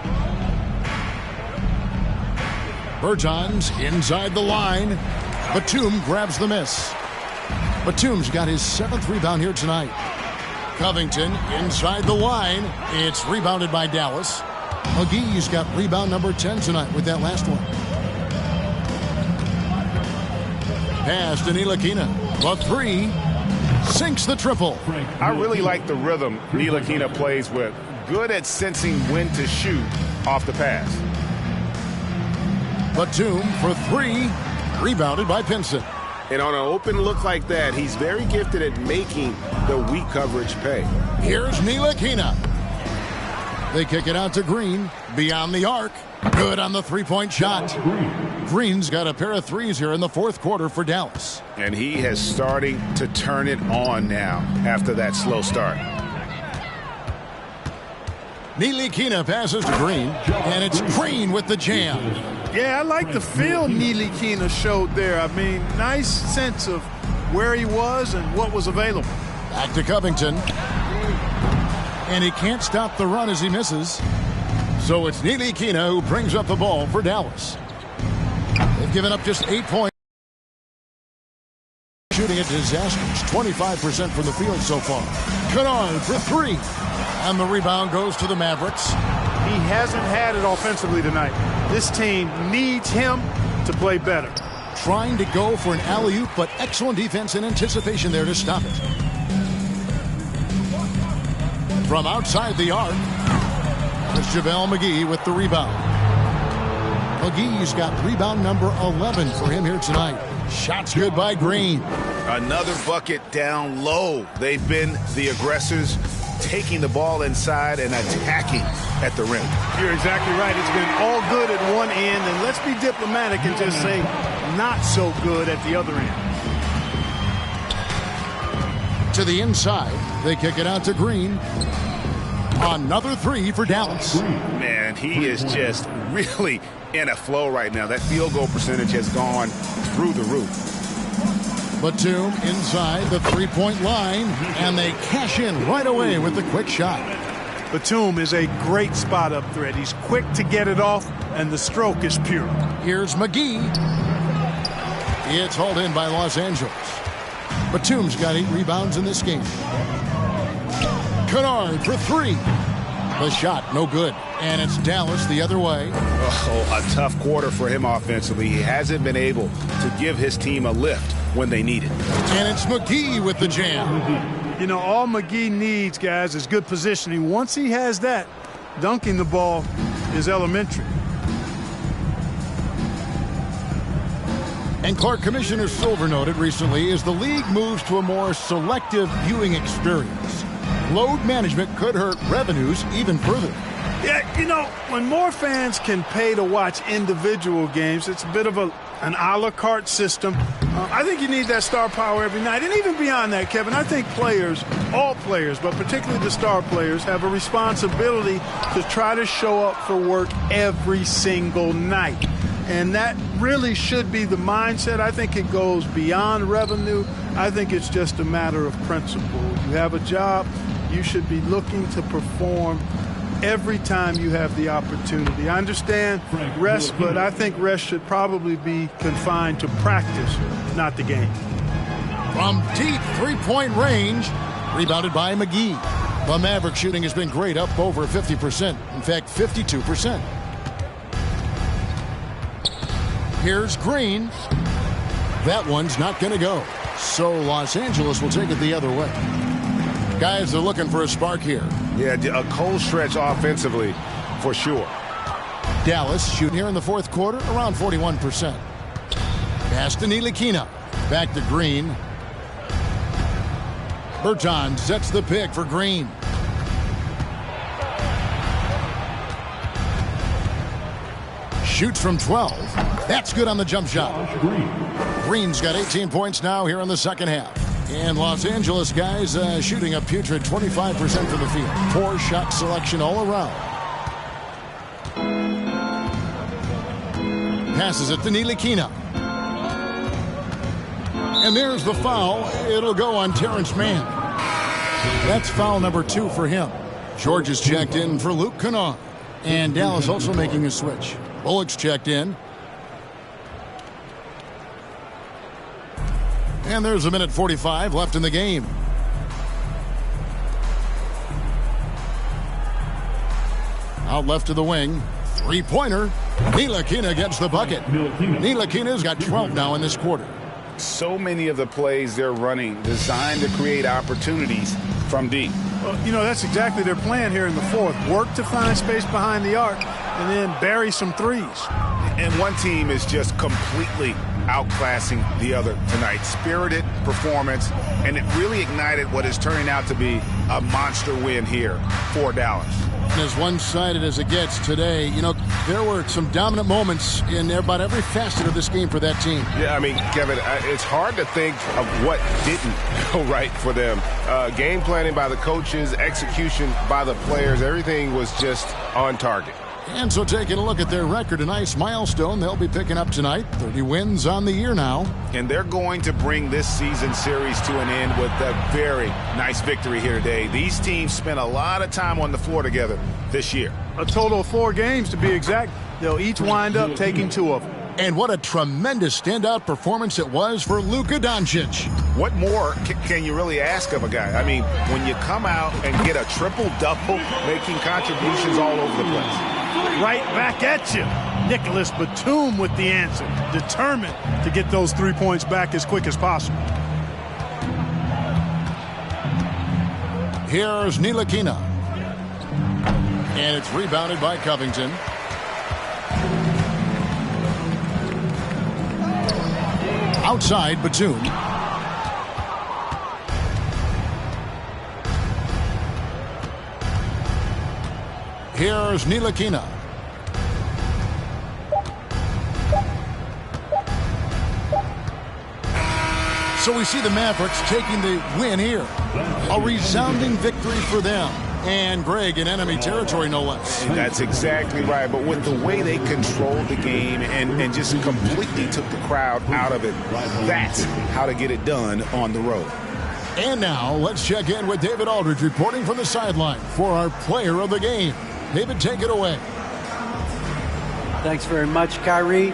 Bertans inside the line. Batum grabs the miss. Batum's got his 7th rebound here tonight. Covington inside the line. It's rebounded by Dallas. McGee's got rebound number 10 tonight with that last one. Pass to Ntilikina. The 3. Sinks the triple. I really like the rhythm Ntilikina plays with. Good at sensing when to shoot off the pass. Batum for 3. Rebounded by Pinson. And on an open look like that, he's very gifted at making the weak coverage pay. Here's Ntilikina. They kick it out to Green. Beyond the arc. Good on the 3-point shot. Green's got a pair of 3s here in the 4th quarter for Dallas. And he has starting to turn it on now after that slow start. Ntilikina passes to Green. And it's Green with the jam. Yeah, I like the feel Ntilikina showed there. I mean, nice sense of where he was and what was available. Back to Covington. And he can't stop the run as he misses. So it's Ntilikina who brings up the ball for Dallas. They've given up just 8 points shooting it disastrous. 25% from the field so far. Kennard for three. And the rebound goes to the Mavericks. He hasn't had it offensively tonight. This team needs him to play better. Trying to go for an alley-oop, but excellent defense and anticipation there to stop it. From outside the arc, it's JaVale McGee with the rebound. McGee's got rebound number 11 for him here tonight. Shots good by Green. Another bucket down low. They've been the aggressors, taking the ball inside and attacking at the rim. You're exactly right. It's been all good at one end, and let's be diplomatic and just say not so good at the other end. To the inside, they kick it out to Green. Another three for Dallas. Man, he is just really in a flow right now. That field goal percentage has gone through the roof. Batum inside the three-point line, and they cash in right away with the quick shot. Batum is a great spot-up threat. He's quick to get it off, and the stroke is pure. Here's McGee. It's hauled in by Los Angeles. Batum's got 8 rebounds in this game. Kennard for three. The shot, no good. And it's Dallas the other way. Oh, a tough quarter for him offensively. He hasn't been able to give his team a lift when they need it. And it's McGee with the jam. You know, all McGee needs, guys, is good positioning. Once he has that, dunking the ball is elementary. And Clark, Commissioner Silver noted recently, as the league moves to a more selective viewing experience, load management could hurt revenues even further. Yeah, you know, when more fans can pay to watch individual games, it's a bit of an a la carte system. I think you need that star power every night. And even beyond that, Kevin, I think players, all players, but particularly the star players, have a responsibility to try to show up for work every single night. And that really should be the mindset. I think it goes beyond revenue. I think it's just a matter of principle. You have a job, you should be looking to perform every time you have the opportunity. I understand rest, but I think rest should probably be confined to practice, not the game. From deep three-point range, rebounded by McGee. The Mavericks shooting has been great, up over 50%. In fact, 52%. Here's Green. That one's not going to go. So Los Angeles will take it the other way. Guys are looking for a spark here. Yeah, a cold stretch offensively for sure. Dallas shooting here in the fourth quarter around 41%. Pass to Ntilikina. Back to Green. Berton sets the pick for Green. Shoots from 12. That's good on the jump shot. Green's got 18 points now here in the second half. And Los Angeles guys shooting a putrid 25% from the field. Poor shot selection all around. Passes it to Ntilikina. And there's the foul. It'll go on Terrence Mann. That's foul number 2 for him. George is checked in for Luke Kennard. And Dallas also making a switch. Bullock's checked in. And there's a minute 45 left in the game. Out left to the wing. Three-pointer. Ntilikina gets the bucket. Ntilikina's got 12 now in this quarter. So many of the plays they're running designed to create opportunities from deep. Well, you know, that's exactly their plan here in the fourth. Work to find space behind the arc and then bury some threes. And one team is just completely outclassing the other tonight. Spirited performance, and it really ignited what is turning out to be a monster win here for Dallas. And as one-sided as it gets today, you know, there were some dominant moments in about every facet of this game for that team. Yeah, I mean, Kevin, it's hard to think of what didn't go right for them. Game planning by the coaches, execution by the players, everything was just on target. And so taking a look at their record, a nice milestone they'll be picking up tonight. 30 wins on the year now. And they're going to bring this season series to an end with a very nice victory here today. These teams spent a lot of time on the floor together this year. A total of 4 games to be exact. They'll each wind up taking 2 of them. And what a tremendous standout performance it was for Luka Doncic. what more can you really ask of a guy? I mean, when you come out and get a triple-double, making contributions all over the place. Right back at you. Nicholas Batum with the answer. Determined to get those 3 points back as quick as possible. Here's Ntilikina. And it's rebounded by Covington. Outside, Batum. Here's Ntilikina. So we see the Mavericks taking the win here. A resounding victory for them. And Greg in enemy territory, no less. That's exactly right. But with the way they controlled the game and just completely took the crowd out of it, that's how to get it done on the road. And now let's check in with David Aldridge reporting from the sideline for our player of the game. David, take it away. Thanks very much, Kyrie.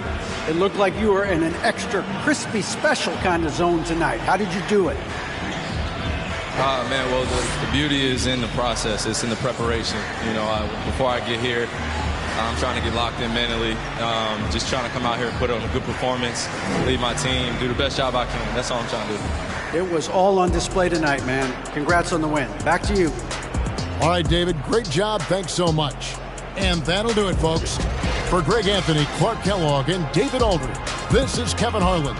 It looked like you were in an extra crispy special kind of zone tonight. How did you do it? Man, well, the beauty is in the process. It's in the preparation. You know, before I get here, I'm trying to get locked in mentally. Just trying to come out here and put on a good performance, lead my team, do the best job I can. That's all I'm trying to do. It was all on display tonight, man. Congrats on the win. Back to you. All right, David, great job. Thanks so much. And that'll do it, folks. For Greg Anthony, Clark Kellogg, and David Aldridge, this is Kevin Harlan.